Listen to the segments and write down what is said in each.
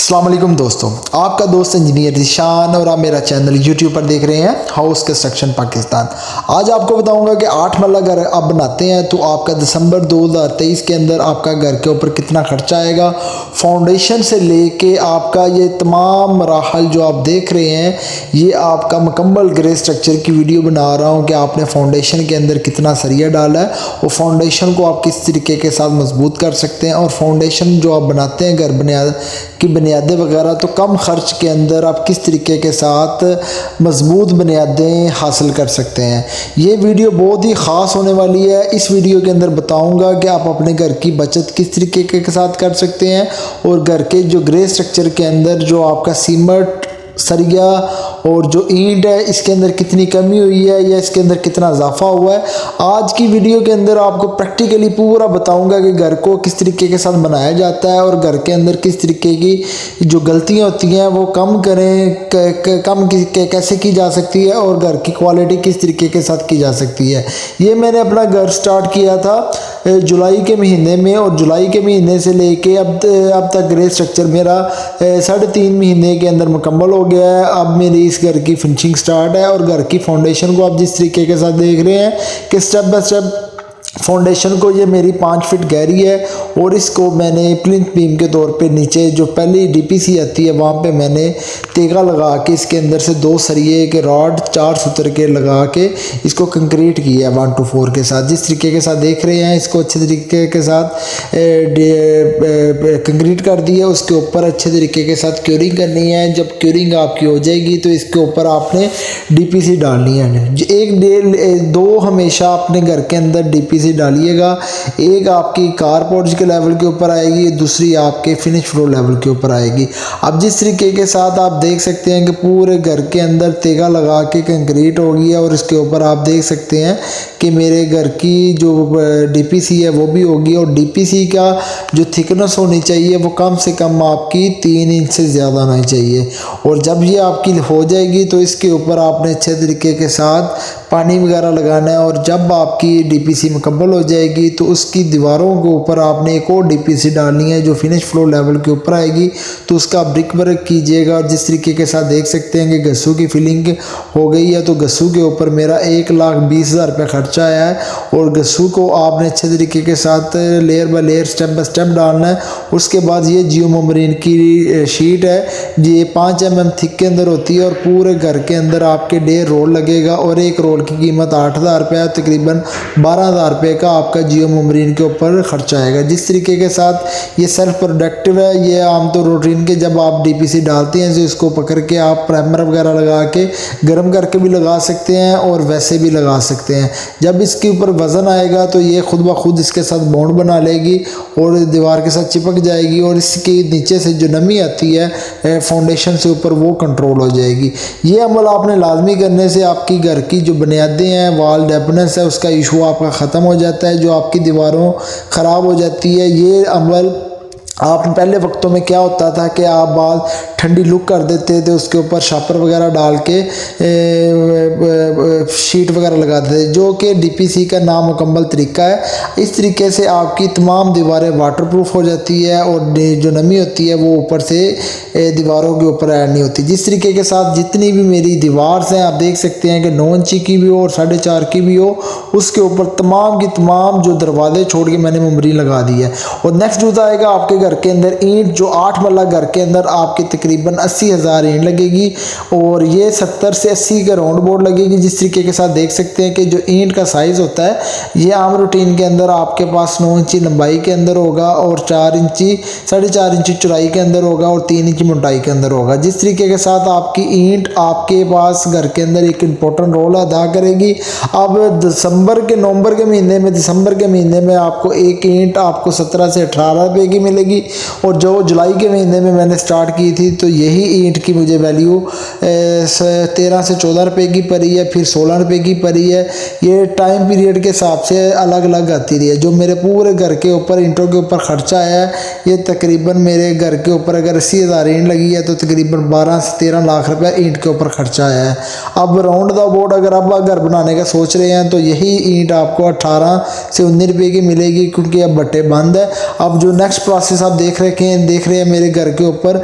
अस्सलाम वालेकुम दोस्तों, आपका दोस्त इंजीनियर ज़ीशान और आप मेरा चैनल यूट्यूब पर देख रहे हैं हाउस कंस्ट्रक्शन पाकिस्तान। आज आपको बताऊंगा कि 8 मरला घर आप बनाते हैं तो आपका दिसंबर 2023 के अंदर आपका घर के ऊपर कितना खर्चा आएगा। फाउंडेशन से लेके आपका ये तमाम मराहल जो आप देख रहे हैं, ये आपका मुकम्मल ग्रे स्ट्रक्चर की वीडियो बना रहा हूँ कि आपने फाउंडेशन के अंदर कितना सरिया डाला है और फाउंडेशन को आप किस तरीके के साथ मजबूत कर सकते हैं। और फाउंडेशन जो आप बनाते हैं घर की बुनियादें वगैरह, तो कम खर्च के अंदर आप किस तरीके के साथ मजबूत बुनियादें हासिल कर सकते हैं। ये वीडियो बहुत ही ख़ास होने वाली है। इस वीडियो के अंदर बताऊंगा कि आप अपने घर की बचत किस तरीके के साथ कर सकते हैं और घर के जो ग्रे स्ट्रक्चर के अंदर जो आपका सीमेंट, सरिया और जो ईंट है, इसके अंदर कितनी कमी हुई है या इसके अंदर कितना इजाफा हुआ है। आज की वीडियो के अंदर आपको प्रैक्टिकली पूरा बताऊंगा कि घर को किस तरीके के साथ बनाया जाता है और घर के अंदर किस तरीके की जो गलतियां होती हैं वो कम कैसे की जा सकती है और घर की क्वालिटी किस तरीके के साथ की जा सकती है। ये मैंने अपना घर स्टार्ट किया था जुलाई के महीने में और जुलाई के महीने से लेके अब तक ग्रे स्ट्रक्चर मेरा 3.5 महीने के अंदर मुकम्मल हो गया है। अब मेरी इस घर की फिनिशिंग स्टार्ट है और घर की फाउंडेशन को आप जिस तरीके के साथ देख रहे हैं कि स्टेप बाय स्टेप फाउंडेशन को, ये मेरी 5 फीट गहरी है और इसको मैंने प्लिंथ बीम के तौर पे नीचे जो पहली डीपीसी आती है वहाँ पे मैंने तेगा लगा के इसके अंदर से 2 सरिये के रॉड 4 सूत्र के लगा के इसको कंक्रीट किया है 1 to 4 के साथ। जिस तरीके के साथ देख रहे हैं इसको अच्छे तरीके के साथ कंक्रीट कर दिया। उसके ऊपर अच्छे तरीके के साथ क्यूरिंग करनी है। जब क्यूरिंग आपकी हो जाएगी तो इसके ऊपर आपने डीपीसी डालनी है। 2 हमेशा अपने घर के अंदर डीपीसी डालिएगा। एक आपकी कारपोर्च के लेवल के ऊपर आएगी, दूसरी आपके फिनिश फ्लोर लेवल के ऊपर आएगी। अब जिस तरीके के साथ आप देख सकते हैं कि पूरे घर के अंदर तेगा लगा के कंक्रीट हो गया और इसके ऊपर आप देख सकते हैं कि मेरे घर की जो डीपीसी है वो भी होगी और डीपीसी का जो थिकनेस होनी चाहिए वो कम से कम आपकी 3 इंच से ज़्यादा होनी चाहिए। और जब ये आपकी हो जाएगी तो इसके ऊपर आपने अच्छे तरीके के साथ पानी वगैरह लगाना है और जब आपकी डीपीसी मुकम्मल हो जाएगी तो उसकी दीवारों के ऊपर आपने एक और डीपीसी डालनी है जो फिनिश फ्लोर लेवल के ऊपर आएगी। तो उसका ब्रिक वर्क कीजिएगा और जिस तरीके के साथ देख सकते हैं कि गस्सू की फिलिंग हो गई है। तो गस्सू के ऊपर मेरा 1,20,000 रुपये खर्चा आया है और गस्सू को आपने अच्छे तरीके के साथ layer by layer step by step डालना है। उसके बाद ये जियोमरीन की शीट है, ये 5 mm थिक के अंदर होती है और पूरे घर के अंदर आपके 1.5 रोल लगेगा और एक रोल की कीमत 8,000 रुपये है। तकरीबन 12,000 रुपये का आपका जियोमरीन के ऊपर खर्चा आएगा। जिस तरीके के साथ ये सेल्फ प्रोडक्टिव है, ये आमतौर रूटीन के जब आप डीपीसी डालते हैं तो इसको पकड़ के आप प्राइमर वगैरह लगा के गर्म करके भी लगा सकते हैं और वैसे भी लगा सकते हैं। जब इसके ऊपर वज़न आएगा तो ये खुद ब खुद इसके साथ बॉन्ड बना लेगी और दीवार के साथ चिपक जाएगी और इसके नीचे से जो नमी आती है फाउंडेशन से ऊपर वो कंट्रोल हो जाएगी। ये अमल आपने लाजमी करने से आपकी घर की जो बुनियादें हैं, वाल डैम्पनेस है, उसका इशू आपका ख़त्म हो जाता है, जो आपकी दीवारों ख़राब हो जाती है। ये अमल आप पहले वक्तों में क्या होता था कि आप बाल ठंडी लुक कर देते थे, उसके ऊपर शापर वगैरह डाल के शीट वगैरह लगा देते थे, जो कि डीपीसी का नामुकम्मल तरीका है। इस तरीके से आपकी तमाम दीवारें वाटरप्रूफ हो जाती है और जो नमी होती है वो ऊपर से दीवारों के ऊपर ऐड नहीं होती। जिस तरीके के साथ जितनी भी मेरी दीवार हैं आप देख सकते हैं कि 9 इंची की भी हो और 4.5 की भी हो, उसके ऊपर तमाम की तमाम जो दरवाजे छोड़ के मैंने ममरी लगा दी है। और नेक्स्ट होता आएगा आपके घर के अंदर ईंट, जो 8 मरला घर के अंदर आपकी तकरीबन 80,000 ईंट लगेगी और ये 70 से 80 का राउंड बोर्ड लगेगी। जिस तरीके के साथ देख सकते हैं कि जो ईंट का साइज़ होता है ये आम रूटीन के अंदर आपके पास 9 इंची लंबाई के अंदर होगा और 4 इंची 4.5 इंची चौड़ाई के अंदर होगा और 3 इंची मोटाई के अंदर होगा। जिस तरीके के साथ आपकी ईंट आपके पास घर के अंदर एक इम्पोर्टेंट रोल अदा करेगी। अब दिसंबर के महीने में आपको एक ईंट आपको 17 से 18 रुपये की मिलेगी और जो जुलाई के महीने में मैंने स्टार्ट की थी तो यही ईंट की मुझे वैल्यू 13 से 14 रुपये की पड़ी है, फिर 16 रुपये की पड़ी है। ये टाइम पीरियड के हिसाब से अलग अलग आती रही है। जो मेरे पूरे घर के ऊपर ईंटों के ऊपर खर्चा आया है, ये तकरीबन मेरे घर के ऊपर अगर 80,000 ईंट लगी है तो तकरीबन 12 से 13 लाख रुपये ईंट के ऊपर खर्चा आया है। अब राउंड द बोर्ड अगर आप घर बनाने का सोच रहे हैं तो यही ईंट आपको 18 से 19 रुपये की मिलेगी, क्योंकि अब बट्टे बंद है। अब जो नेक्स्ट प्रोसेस आप देख रहे हैं मेरे घर के ऊपर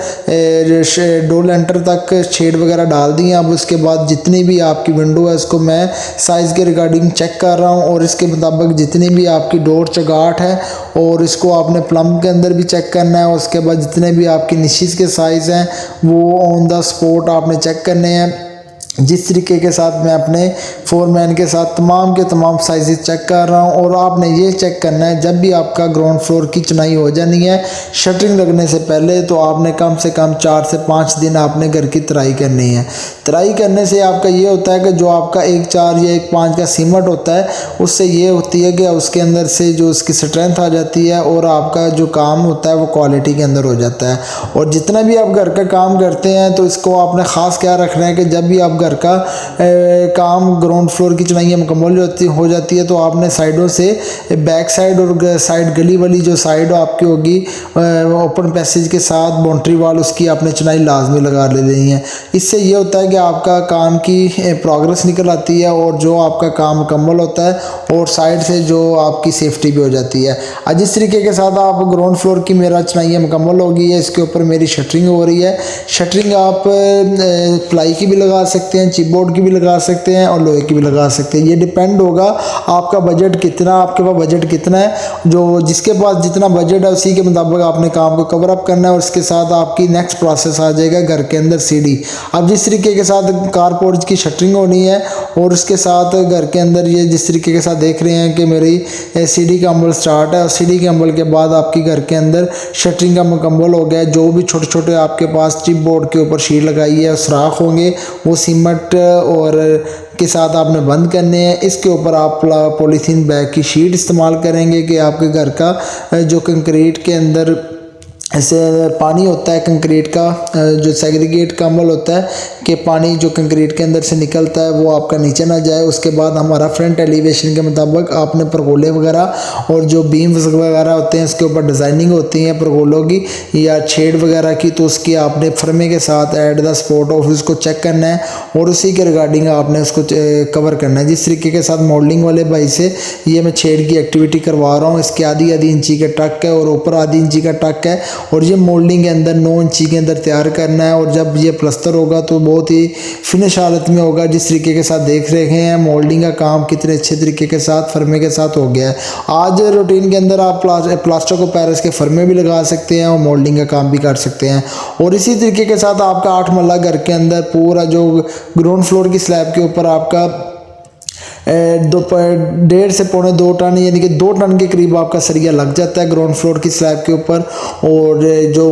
डोर लेंटर तक शेड वगैरह डाल दिए। अब उसके बाद जितनी भी आपकी विंडो है उसको मैं साइज़ के रिगार्डिंग चेक कर रहा हूँ, और इसके मुताबिक जितनी भी आपकी डोर चगाट है और इसको आपने प्लम के अंदर भी चेक करना है। उसके बाद जितने भी आपकी निशिस के साइज़ हैं वो ऑन द स्पॉट आपने चेक करने हैं। जिस तरीके के साथ मैं अपने फोरमैन के साथ तमाम के तमाम साइज़ चेक कर रहा हूँ। और आपने ये चेक करना है, जब भी आपका ग्राउंड फ्लोर की चुनाई हो जानी है शटरिंग लगने से पहले, तो आपने कम से कम 4 से 5 दिन आपने घर की तराई करनी है। तराई करने से आपका ये होता है कि जो आपका 1.4 या 1.5 का सीमेंट होता है उससे ये होती है कि उसके अंदर से जो उसकी स्ट्रेंथ आ जाती है और आपका जो काम होता है वो क्वालिटी के अंदर हो जाता है। और जितना भी आप घर का काम करते हैं तो इसको आपने ख़ास क्या रखना है कि जब भी आप घर का काम ग्राउंड फ्लोर की चुनाई मुकम्मल हो जाती है तो आपने साइडों से बैक साइड और साइड गली वाली जो साइड आपकी होगी ओपन पैसेज के साथ बाउंड्री वाल, उसकी आपने चुनाई लाजमी लगा ले रही है। इससे ये होता है कि आपका काम की प्रोग्रेस निकल आती है और जो आपका काम मुकम्मल होता है और साइड से जो आपकी सेफ्टी भी हो जाती है। आज जिस तरीके के साथ आप ग्राउंड फ्लोर की मेरा चुनाई मुकम्मल हो गई है, इसके ऊपर मेरी शटरिंग हो रही है। शटरिंग आप प्लाई की भी लगा सकते हैं, चिपबोर्ड की भी लगा सकते हैं और लोहे की भी लगा सकते हैं। ये डिपेंड होगा आपका बजट कितना, आपके पास बजट कितना है। जो जिसके पास जितना बजट है उसी के मुताबिक आपने काम को कवर अप करना है। और इसके साथ आपकी नेक्स्ट प्रोसेस आ जाएगा घर के अंदर सीढ़ी। अब जिस तरीके के साथ कारपोर्ट की शटरिंग होनी है और उसके साथ घर के अंदर ये जिस तरीके के साथ देख रहे हैं कि मेरी सीढ़ी का अमल स्टार्ट है, और सीढ़ी के अमल के बाद आपकी घर के अंदर शटरिंग का मुकम्मल हो गया है। जो भी छोटे छोटे आपके पास चिप बोर्ड के ऊपर शीट लगाई है सुराख होंगे वो सीमेंट और के साथ आपने बंद करने हैं। इसके ऊपर आप पॉलीथीन बैग की शीट इस्तेमाल करेंगे कि आपके घर का जो कंक्रीट के अंदर ऐसे पानी होता है, कंक्रीट का जो सेग्रीगेट का अमल होता है कि पानी जो कंक्रीट के अंदर से निकलता है वो आपका नीचे ना जाए। उसके बाद हमारा फ्रंट एलिवेशन के मुताबिक आपने परगोले वगैरह और जो बीम्स वगैरह होते हैं उसके ऊपर डिज़ाइनिंग होती है परगोलों की या छेड़ वगैरह की, तो उसकी आपने फर्मे के साथ एट द स्पॉट ऑफ उसको चेक करना है और उसी के रिगार्डिंग आपने उसको कवर करना है। जिस तरीके के साथ मोल्डिंग वाले भाई से ये मैं छेड़ की एक्टिविटी करवा रहा हूँ, इसके आधी इंची का टक है और ऊपर आधी इंची का टक है और ये मोल्डिंग के अंदर 9 इंची के अंदर तैयार करना है। और जब ये प्लस्तर होगा तो बहुत ही फिनिश हालत में होगा। जिस तरीके के साथ देख रहे हैं मोल्डिंग का काम कितने अच्छे तरीके के साथ फर्मे के साथ हो गया है। आज रूटीन के अंदर आप प्लास्टर को पैरिस के फर्मे भी लगा सकते हैं और मोल्डिंग का काम भी कर सकते हैं। और इसी तरीके के साथ आपका 8 मरला घर के अंदर पूरा जो ग्राउंड फ्लोर की स्लैब के ऊपर आपका 1.5 से 2.25 टन यानी कि 2 टन के करीब आपका सरिया लग जाता है ग्राउंड फ्लोर की स्लैब के ऊपर। और जो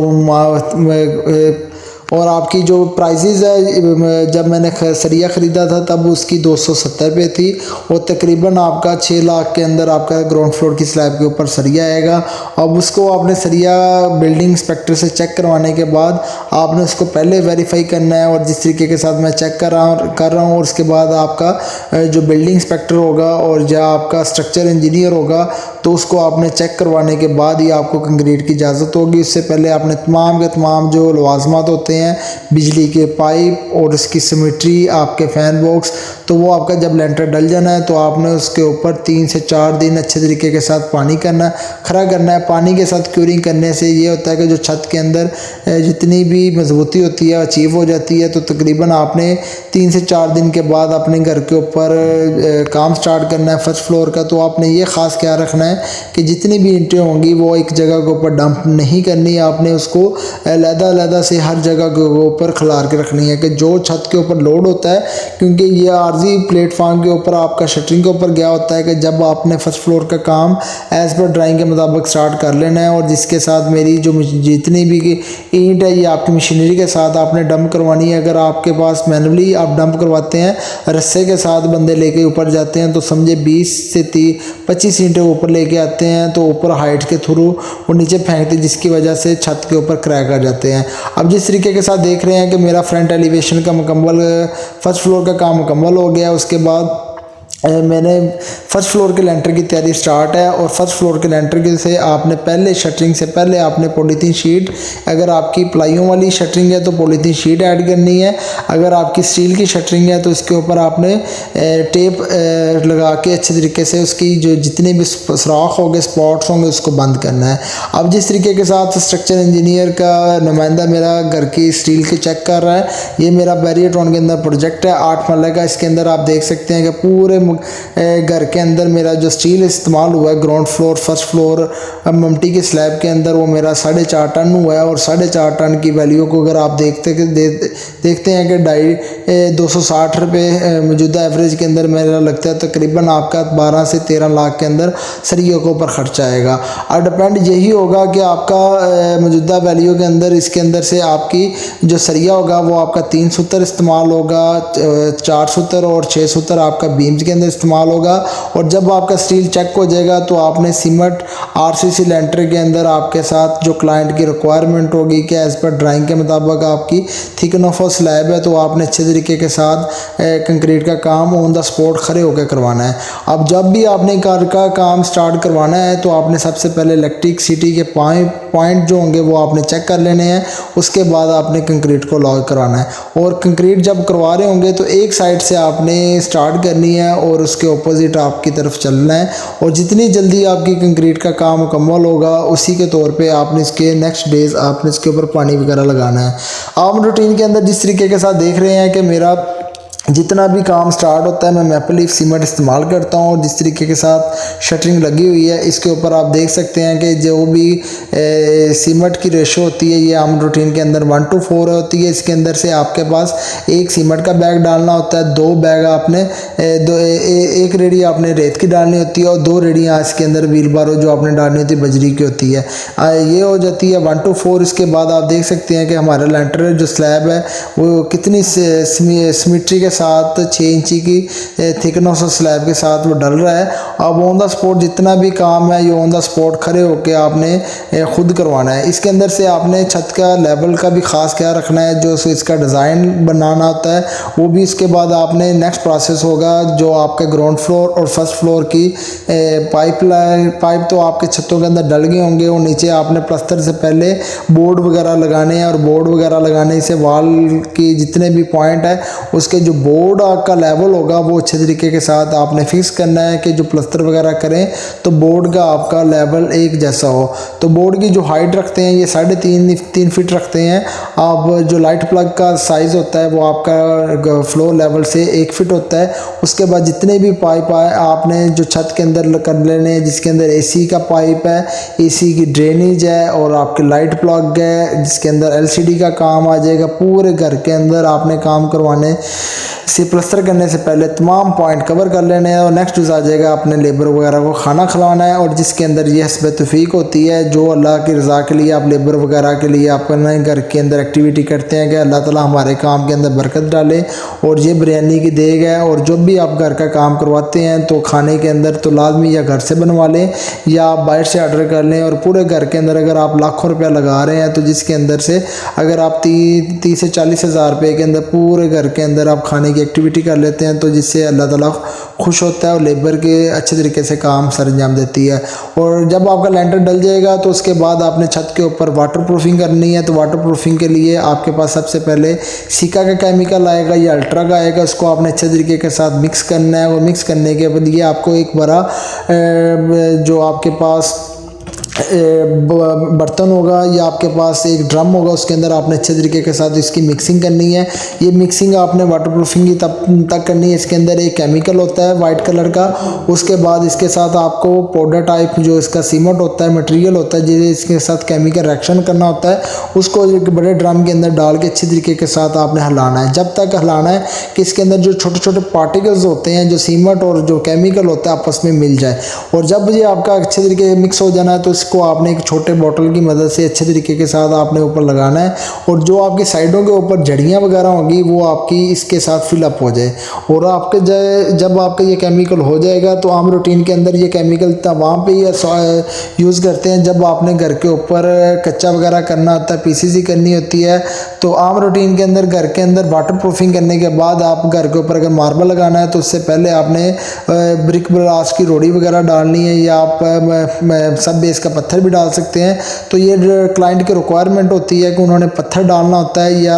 और आपकी जो प्राइसेस है, जब मैंने सरिया ख़रीदा था तब उसकी 270 रुपये थी और तकरीबन आपका 6 लाख के अंदर आपका ग्राउंड फ्लोर की स्लैब के ऊपर सरिया आएगा। अब उसको आपने सरिया बिल्डिंग इंस्पेक्टर से चेक करवाने के बाद आपने उसको पहले वेरीफाई करना है। और जिस तरीके के साथ मैं चेक कर रहा हूँ और उसके बाद आपका जो बिल्डिंग इंस्पेक्टर होगा और या आपका स्ट्रक्चर इंजीनियर होगा तो उसको आपने चेक करवाने के बाद ही आपको कंक्रीट की इजाज़त होगी। उससे पहले आपने तमाम के तमाम जो लवाजमात होते हैं, बिजली के पाइप और उसकी सिमेट्री, आपके फैन बॉक्स, तो वो आपका जब लेंटर डल जाना है तो आपने उसके ऊपर 3 से 4 दिन अच्छे तरीके के साथ पानी करना खड़ा करना है। पानी के साथ क्यूरिंग करने से ये होता है कि जो छत के अंदर जितनी भी मजबूती होती है अचीव हो जाती है। तो तकरीबन आपने 3 से 4 दिन के बाद अपने घर के ऊपर काम स्टार्ट करना है फर्स्ट फ्लोर का। तो आपने ये ख़ास क्या रखना है कि जितनी भी ईंटें होंगी वो एक जगह के ऊपर डंप नहीं करनी, आपने उसको अलग-अलग से हर जगह के ऊपर खिलार के रखनी है कि जो छत के ऊपर लोड होता है, क्योंकि ये आर्जी प्लेटफॉर्म के ऊपर आपका शटरिंग के ऊपर गया होता है कि जब आपने फर्स्ट फ्लोर का काम एज़ पर ड्राइंग के मुताबिक स्टार्ट कर लेना है। और जिसके साथ मेरी जो जितनी भी ईंट है ये आपकी मशीनरी के साथ आपने डंप करवानी है। अगर आपके पास मैनुअली आप डंप करवाते हैं, रस्से के साथ बंदे लेके ऊपर जाते हैं तो समझे 20 से 25 ईंटें ऊपर लेके आते हैं तो ऊपर हाइट के थ्रू वो नीचे फेंकते, जिसकी वजह से छत के ऊपर क्रैक आ जाते हैं। अब जिस तरीके के साथ देख रहे हैं कि मेरा फ्रंट एलिवेशन का मुकम्मल फर्स्ट फ्लोर का काम मुकम्मल हो गया। उसके बाद मैंने फर्स्ट फ्लोर के लेंटर की तैयारी स्टार्ट है। और फर्स्ट फ्लोर के लेंटर के से आपने पहले शटरिंग से पहले आपने पॉलीथीन शीट, अगर आपकी प्लाइयों वाली शटरिंग है तो पॉलीथीन शीट ऐड करनी है। अगर आपकी स्टील की शटरिंग है तो इसके ऊपर आपने टेप लगा के अच्छे तरीके से उसकी जो जितने भी सुराख होंगे, स्पॉट्स होंगे, उसको बंद करना है। अब जिस तरीके के साथ स्ट्रक्चर इंजीनियर का नुमाइंदा मेरा घर की स्टील की चेक कर रहा है, ये मेरा बैरियरटॉन के अंदर प्रोजेक्ट है 8 मरले का। इसके अंदर आप देख सकते हैं कि पूरे घर के अंदर मेरा जो स्टील इस्तेमाल हुआ है, ग्राउंड फ्लोर फर्स्ट फ्लोर ममटी के स्लैब के अंदर, वो मेरा 4.5 टन हुआ है। और 4.5 टन की वैल्यू को अगर आप देखते हैं कि 260 रुपये मौजूदा एवरेज के अंदर मेरा लगता है तकरीबन आपका 12 से 13 लाख के अंदर सरियों के ऊपर खर्चा आएगा। और डिपेंड यही होगा कि आपका मौजूदा वैल्यू के अंदर इसके अंदर से आपकी जो सरिया होगा वो आपका 3 सूत्र इस्तेमाल होगा, 4 सूत्र और 6 सूत्र आपका बीम्स के अंदर इस्तेमाल होगा। और जब आपका स्टील चेक हो जाएगा तो आपने सीमेंट आरसीसी लेंटर के अंदर आपके साथ जो क्लाइंट की रिक्वायरमेंट होगी कि एज़ पर ड्राइंग के मुताबिक आपकी थिकनेस ऑफ स्लैब है, तो आपने अच्छे तरीके के साथ कंक्रीट का काम ऑन द स्पॉट खड़े होकर करवाना है। अब जब भी आपने घर का काम स्टार्ट करवाना है तो आपने सबसे पहले इलेक्ट्रिसिटी के पॉइंट जो होंगे वो आपने चेक कर लेने हैं। उसके बाद आपने कंक्रीट को लॉक करवाना है। और कंक्रीट जब करवा रहे होंगे तो एक साइड से आपने स्टार्ट करनी है और उसके ऑपोजिट आपकी तरफ चलना है। और जितनी जल्दी आपकी कंक्रीट का काम मुकम्मल होगा उसी के तौर पे आपने इसके नेक्स्ट डेज आपने इसके ऊपर पानी वगैरह लगाना है। आम रूटीन के अंदर जिस तरीके के साथ देख रहे हैं कि मेरा जितना भी काम स्टार्ट होता है मैं मैपल लीफ सीमेंट इस्तेमाल करता हूँ। और जिस तरीके के साथ शटरिंग लगी हुई है इसके ऊपर आप देख सकते हैं कि जो भी सीमेंट की रेशो होती है ये आम रूटीन के अंदर 1:4 होती है। इसके अंदर से आपके पास एक सीमेंट का बैग डालना होता है, 2 बैग आपने एक रेडी आपने रेत की डालनी होती है और 2 रेडियाँ इसके अंदर व्हील बारो जो आपने डालनी होती है बजरी की होती है। ये हो जाती है 1:4। इसके बाद आप देख सकते हैं कि हमारा लेंटर जो स्लैब है वो कितनी सिमेट्री के साथ 6 इंची की थिकनेस और स्लैब के साथ वो डल रहा है। अब ऑन द स्पॉट जितना भी काम है ये ऑन द स्पॉट खड़े होके आपने खुद करवाना है। इसके अंदर से आपने छत का लेवल का भी ख़ास ख्याल रखना है, जो इसका डिज़ाइन बनाना होता है वो भी। इसके बाद आपने नेक्स्ट प्रोसेस होगा जो आपका ग्राउंड फ्लोर और फर्स्ट फ्लोर की पाइप तो आपके छतों के अंदर डल गए होंगे और नीचे आपने प्लास्टर से पहले बोर्ड वगैरह लगाने हैं। और बोर्ड वगैरह लगाने से वॉल की जितने भी पॉइंट है उसके जो बोर्ड का लेवल होगा वो अच्छे तरीके के साथ आपने फिक्स करना है कि जो प्लास्टर वगैरह करें तो बोर्ड का आपका लेवल एक जैसा हो। तो बोर्ड की जो हाइट रखते हैं ये 3.5 फीट रखते हैं। अब जो लाइट प्लग का साइज़ होता है वो आपका फ्लोर लेवल से 1 फीट होता है। उसके बाद जितने भी पाइप आपने जो छत के अंदर कर लेने हैं, जिसके अंदर एसी का पाइप है, एसी की ड्रेनेज है और आपके लाइट प्लग है जिसके अंदर एलसीडी का काम आ जाएगा। पूरे घर के अंदर आपने काम करवाने से प्लस्तर करने से पहले तमाम पॉइंट कवर कर लेने हैं। और नेक्स्ट आ जाएगा अपने लेबर वगैरह को खाना खिलाना है। और जिसके अंदर ये हस्ब तौफीक होती है जो अल्लाह की रज़ा के लिए आप लेबर वगैरह के लिए अपने घर के अंदर एक्टिविटी करते हैं कि अल्लाह ताला हमारे काम के अंदर बरकत डाले। और ये बिरयानी की देग है। और जब भी आप घर का काम करवाते हैं तो खाने के अंदर तो लाजमी या घर से बनवा लें या आप बाहर से ऑर्डर कर लें। और पूरे घर के अंदर अगर आप लाखों रुपया लगा रहे हैं तो जिसके अंदर से अगर आप 30 से 40 हज़ार रुपये के अंदर पूरे घर के अंदर आप खाने की एक्टिविटी कर लेते हैं तो जिससे अल्लाह ताला खुश होता है और लेबर के अच्छे तरीके से काम सर अंजाम देती है। और जब आपका लेंटर डल जाएगा तो उसके बाद आपने छत के ऊपर वाटर प्रूफिंग करनी है। तो वाटर प्रूफिंग के लिए आपके पास सबसे पहले सिका का केमिकल आएगा या अल्ट्रा का आएगा, उसको आपने अच्छे तरीके के साथ मिक्स करना है। वो मिक्स करने के बाद ये आपको एक बड़ा जो आपके पास बर्तन होगा या आपके पास एक ड्रम होगा उसके अंदर आपने अच्छे तरीके के साथ इसकी मिक्सिंग करनी है। ये मिक्सिंग आपने वाटरप्रूफिंग की तब तक करनी है। इसके अंदर एक केमिकल होता है वाइट कलर का। उसके बाद इसके साथ आपको पाउडर टाइप जो इसका सीमेंट होता है मटेरियल होता है जिसे इसके साथ केमिकल रिएक्शन करना होता है, उसको एक बड़े ड्रम के अंदर डाल के अच्छे तरीके के साथ आपने हिलाना है। जब तक हिलाना है कि इसके अंदर जो छोटे छोटे पार्टिकल्स होते हैं जो सीमेंट और जो केमिकल होता है आपस में मिल जाए। और जब ये आपका अच्छे तरीके से मिक्स हो जाना है तो इसको आपने एक छोटे बॉटल की मदद से अच्छे तरीके के साथ आपने ऊपर लगाना है, और जो आपकी साइडों के ऊपर जड़ियाँ वगैरह होंगी वो आपकी इसके साथ फिलअप हो जाए। और आपके जब आपका ये केमिकल हो जाएगा तो आम रूटीन के अंदर ये केमिकल वहाँ पे ही यूज़ करते हैं जब आपने घर के ऊपर कच्चा वगैरह करना होता है, पीसीसी करनी होती है। तो आम रूटीन के अंदर घर के अंदर वाटर प्रूफिंग करने के बाद आप घर के ऊपर अगर मार्बल लगाना है तो उससे पहले आपने ब्रिक ब्लास्ट की रोड़ी वगैरह डालनी है, या आप सब बेस का पत्थर भी डाल सकते हैं। तो ये क्लाइंट की रिक्वायरमेंट होती है कि उन्होंने पत्थर डालना होता है या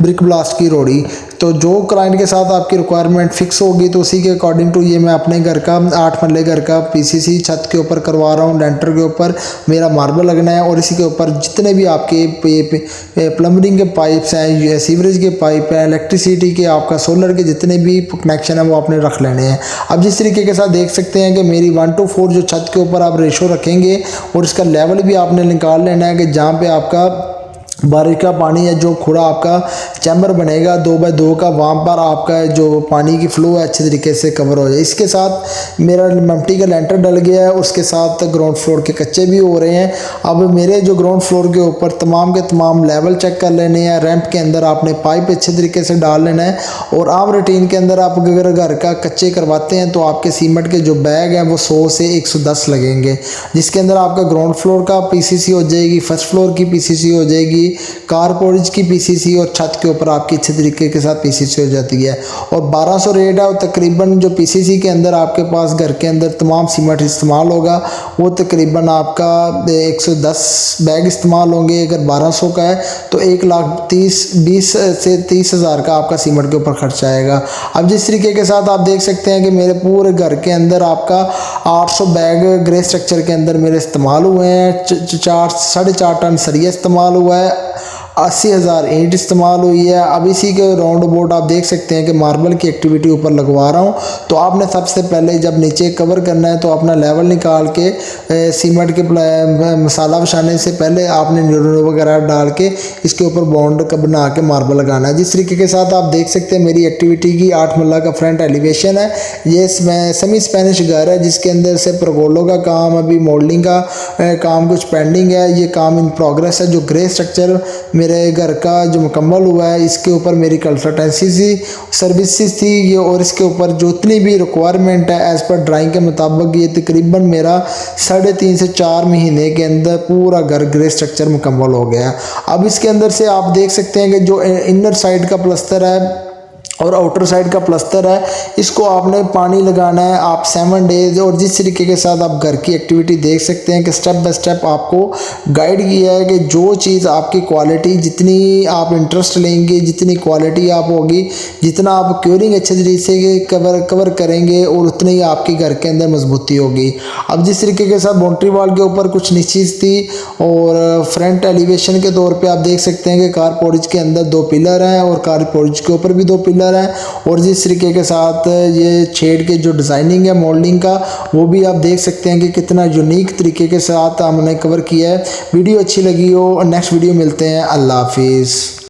ब्रिक ब्लास्ट की रोड़ी। तो जो क्लाइंट के साथ आपकी रिक्वायरमेंट फिक्स होगी तो उसी के अकॉर्डिंग टू ये मैं अपने घर का 8 मरले घर का पीसीसी छत के ऊपर करवा रहा हूँ। लेंटर के ऊपर मेरा मार्बल लगना है, और इसी के ऊपर जितने भी आपके प्लम्बरिंग के पाइप्स हैं, सीवरेज के पाइप हैं, इलेक्ट्रिसिटी के, आपका सोलर के जितने भी कनेक्शन है वो आपने रख लेने हैं। अब जिस तरीके के साथ देख सकते हैं कि मेरी 1:4 जो छत के ऊपर आप रेशो रखेंगे, और इसका लेवल भी आपने निकाल लेना है कि जहाँ पे आपका बारिश का पानी है, जो खुड़ा आपका चैम्बर बनेगा 2x2 का, वहाँ पर आपका जो पानी की फ्लो है अच्छे तरीके से कवर हो जाए। इसके साथ मेरा मल्टी का लेंटर डल गया है, उसके साथ ग्राउंड फ्लोर के कच्चे भी हो रहे हैं। अब मेरे जो ग्राउंड फ्लोर के ऊपर तमाम के तमाम लेवल चेक कर लेने हैं। रैंप के अंदर आपने पाइप अच्छे तरीके से डाल लेना है, और आम रूटीन के अंदर आप अगर घर का कच्चे करवाते हैं तो आपके सीमेंट के जो बैग हैं वो 100 से 110 लगेंगे, जिसके अंदर आपका ग्राउंड फ्लोर का पीसीसी हो जाएगी, फर्स्ट फ्लोर की पीसीसी हो जाएगी, कारपोरेज की पीसीसी, और छत के ऊपर आपकी अच्छे तरीके के साथ पीसीसी हो जाती है। और 1200 रेट है, और तकरीबन जो पीसीसी के अंदर आपके पास घर के अंदर तमाम सीमेंट इस्तेमाल होगा वो तकरीबन आपका 110 बैग इस्तेमाल होंगे। अगर 1200 का है तो 1,20,000 से 30,000 का आपका सीमेंट के ऊपर खर्चा आएगा। अब जिस तरीके के साथ आप देख सकते हैं कि मेरे पूरे घर के अंदर आपका 800 बैग ग्रे स्ट्रक्चर के अंदर मेरे इस्तेमाल हुए हैं। 4.5 टन सरिया इस्तेमाल हुआ है, 80,000 ईंट इस्तेमाल हुई है। अब इसी के राउंड अबाउट आप देख सकते हैं कि मार्बल की एक्टिविटी ऊपर लगवा रहा हूँ। तो आपने सबसे पहले जब नीचे कवर करना है तो अपना लेवल निकाल के सीमेंट के मसाला बिछाने से पहले आपने न्यूरो वगैरह डाल के इसके ऊपर बॉन्ड का बना के मार्बल लगाना है। जिस तरीके के साथ आप देख सकते हैं मेरी एक्टिविटी की 8 मरला का फ्रंट एलिवेशन है। ये सेमी स्पेनिश घर है जिसके अंदर से परगोलों का काम, अभी मोल्डिंग का काम कुछ पेंडिंग है, ये काम इन प्रोग्रेस है। जो ग्रे स्ट्रक्चर मेरे घर का जो मुकम्मल हुआ है इसके ऊपर मेरी कंसल्टेंसी थी, सर्विसेज थी ये, और इसके ऊपर जो इतनी भी रिक्वायरमेंट है एज़ पर ड्राइंग के मुताबिक ये तकरीबन मेरा 3.5 से 4 महीने के अंदर पूरा घर ग्रे स्ट्रक्चर मुकम्मल हो गया। अब इसके अंदर से आप देख सकते हैं कि जो इनर साइड का प्लस्तर है और आउटर साइड का प्लस्तर है, इसको आपने पानी लगाना है आप 7 डेज। और जिस तरीके के साथ आप घर की एक्टिविटी देख सकते हैं कि स्टेप बाय स्टेप आपको गाइड किया है कि जो चीज़ आपकी क्वालिटी, जितनी आप इंटरेस्ट लेंगे, जितनी क्वालिटी आप होगी, जितना आप क्योरिंग अच्छे तरीके से कवर करेंगे और उतनी ही आपकी घर के अंदर मजबूती होगी। अब जिस तरीके के साथ बाउंड्री वॉल के ऊपर कुछ निश्चित थी, और फ्रंट एलिवेशन के तौर पे आप देख सकते हैं कि कार पोर्च के अंदर 2 पिलर हैं और कार पोर्च के ऊपर भी 2 पिलर है। और जिस तरीके के साथ ये शेड के जो डिज़ाइनिंग है मोल्डिंग का, वो भी आप देख सकते हैं कि कितना यूनिक तरीके के साथ हमने कवर किया है। वीडियो अच्छी लगी हो, नेक्स्ट वीडियो मिलते हैं। अल्लाह हाफिज़।